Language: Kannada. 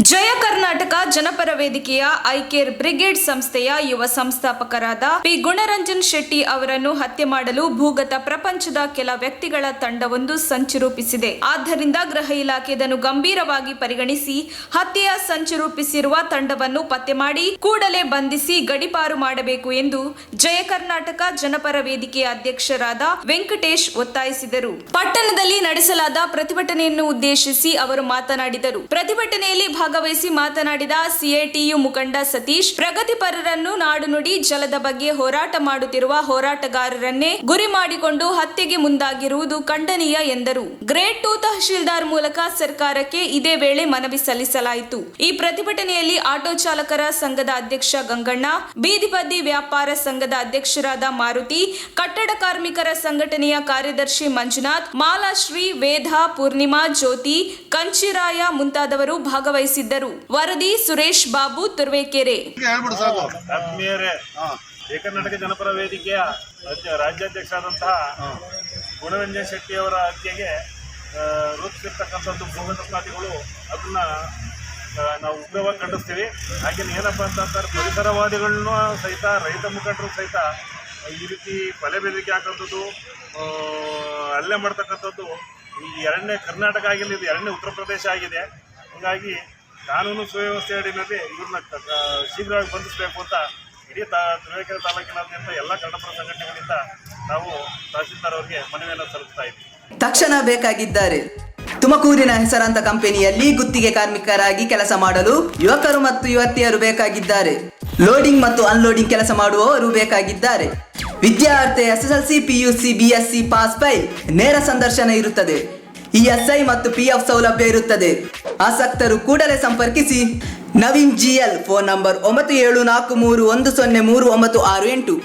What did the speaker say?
ಜಯ ಕರ್ನಾಟಕ ಜನಪರ ವೇದಿಕೆಯ ಐಕೇರ್ ಬ್ರಿಗೇಡ್ ಸಂಸ್ಥೆಯ ಯುವ ಸಂಸ್ಥಾಪಕರಾದ ಪಿ ಗುಣರಂಜನ್ ಶೆಟ್ಟಿ ಅವರನ್ನು ಹತ್ಯೆ ಮಾಡಲು ಭೂಗತ ಪ್ರಪಂಚದ ಕೆಲ ವ್ಯಕ್ತಿಗಳ ತಂಡವೊಂದು ಸಂಚು ರೂಪಿಸಿದೆ. ಆದ್ದರಿಂದ ಗೃಹ ಇಲಾಖೆ ಇದನ್ನು ಗಂಭೀರವಾಗಿ ಪರಿಗಣಿಸಿ ಹತ್ಯೆಯ ಸಂಚು ರೂಪಿಸಿರುವ ತಂಡವನ್ನು ಪತ್ತೆ ಮಾಡಿ ಕೂಡಲೇ ಬಂಧಿಸಿ ಗಡೀಪಾರು ಮಾಡಬೇಕು ಎಂದು ಜಯ ಕರ್ನಾಟಕ ಜನಪರ ವೇದಿಕೆಯ ಅಧ್ಯಕ್ಷರಾದ ವೆಂಕಟೇಶ್ ಒತ್ತಾಯಿಸಿದರು. ಪಟ್ಟಣದಲ್ಲಿ ನಡೆಸಲಾದ ಪ್ರತಿಭಟನೆಯನ್ನು ಉದ್ದೇಶಿಸಿ ಅವರು ಮಾತನಾಡಿದರು. ಪ್ರತಿಭಟನೆಯಲ್ಲಿ ಭಾಗವಹಿಸಿ ಮಾತನಾಡಿದ ಸಿಐಟಿಯು ಮುಖಂಡ ಸತೀಶ್, ಪ್ರಗತಿಪರರನ್ನು ನಾಡು ನುಡಿ ಜಲದ ಬಗ್ಗೆ ಹೋರಾಟ ಮಾಡುತ್ತಿರುವ ಹೋರಾಟಗಾರರನ್ನೇ ಗುರಿ ಮಾಡಿಕೊಂಡು ಹತ್ಯೆಗೆ ಮುಂದಾಗಿರುವುದು ಖಂಡನೀಯ ಎಂದರು. ಗ್ರೇಡ್ 2 ತಹಶೀಲ್ದಾರ್ ಮೂಲಕ ಸರ್ಕಾರಕ್ಕೆ ಇದೇ ವೇಳೆ ಮನವಿ ಸಲ್ಲಿಸಲಾಯಿತು. ಈ ಪ್ರತಿಭಟನೆಯಲ್ಲಿ ಆಟೋ ಚಾಲಕರ ಸಂಘದ ಅಧ್ಯಕ್ಷ ಗಂಗಣ್ಣ, ಬೀದಿಬದಿ ವ್ಯಾಪಾರ ಸಂಘದ ಅಧ್ಯಕ್ಷರಾದ ಮಾರುತಿ, ಕಟ್ಟಡ ಕಾರ್ಮಿಕರ ಸಂಘಟನೆಯ ಕಾರ್ಯದರ್ಶಿ ಮಂಜುನಾಥ್, ಮಾಲಾಶ್ರೀ, ವೇದ, ಪೂರ್ಣಿಮಾ, ಜ್ಯೋತಿ, ಕಂಚಿರಾಯ ಮುಂತಾದವರು ಭಾಗವಹಿಸಿದ್ದರು. ವರದಿ ಸುರೇಶ್ ಬಾಬು, ತುರುವೇಕೆರೆ. ಕರ್ನಾಟಕ ಜನಪರ ವೇದಿಕೆಯ ರಾಜ್ಯಾಧ್ಯಕ್ಷರಾದಂತಹ ಗುಣರಂಜನ್ ಶೆಟ್ಟಿ ಅವರ ಹತ್ಯೆಗೆ ರೂಪಿಸಿರ್ತಕ್ಕಂಥದ್ದು ಭೂಗತಪಾತಿಗಳು, ಅದನ್ನ ನಾವು ಉಗ್ರವಾಗಿ ಖಂಡಿಸ್ತೀವಿ. ಹಾಗೇನು ಏನಪ್ಪ ಅಂತಂತಾರೆ, ಪರಿಸರವಾದಿಗಳನ್ನೂ ಸಹಿತ, ರೈತ ಮುಖಂಡರು ಸಹಿತ ಈ ರೀತಿ ಕೊಲೆ ಬೆದರಿಕೆ ಹಾಕೋಂಥದ್ದು, ಹಲ್ಲೆ ಮಾಡ್ತಕ್ಕಂಥದ್ದು ಈ ಎರಡನೇ ಕರ್ನಾಟಕ ಆಗಿಲ್ಲ, ಇದು ಎರಡನೇ ಉತ್ತರ ಪ್ರದೇಶ ಆಗಿದೆ. ಹೀಗಾಗಿ ಕಾನೂನು ಸುವ್ಯವಸ್ಥೆ ಅಡಿಯಲ್ಲಿ ಇವ್ರನ್ನ ಶೀಘ್ರವಾಗಿ ಬಂಧಿಸಬೇಕು ಅಂತ ಇಡೀ ತುರುವೇಕೆರೆ ತಾಲೂಕಿನಾದ್ಯಂತ ಎಲ್ಲ ಕನ್ನಡಪರ ಸಂಘಟನೆಗಳಿಂದ ನಾವು ತಹಶೀಲ್ದಾರ್ ಅವರಿಗೆ ಮನವಿಯನ್ನು ಸಲ್ಲಿಸ್ತಾ ಇದ್ದೀವಿ. ತಕ್ಷಣ ಬೇಕಾಗಿದ್ದಾರೆ. ತುಮಕೂರಿನ ಹೆಸರಾಂತ ಕಂಪನಿಯಲ್ಲಿ ಗುತ್ತಿಗೆ ಕಾರ್ಮಿಕರಾಗಿ ಕೆಲಸ ಮಾಡಲು ಯುವಕರು ಮತ್ತು ಯುವತಿಯರು ಬೇಕಾಗಿದ್ದಾರೆ. ಲೋಡಿಂಗ್ ಮತ್ತು ಅನ್ಲೋಡಿಂಗ್ ಕೆಲಸ ಮಾಡುವವರು ಬೇಕಾಗಿದ್ದಾರೆ. ವಿದ್ಯಾರ್ಥಿ SSLC, PUC, BSc pass file, ನೇರ ಸಂದರ್ಶನ ಇರುತ್ತದೆ. ESI ಮತ್ತು PF ಸೌಲಭ್ಯ ಇರುತ್ತದೆ. ಆಸಕ್ತರು ಕೂಡಲೇ ಸಂಪರ್ಕಿಸಿ. Naveen GL, phone number 9743103968.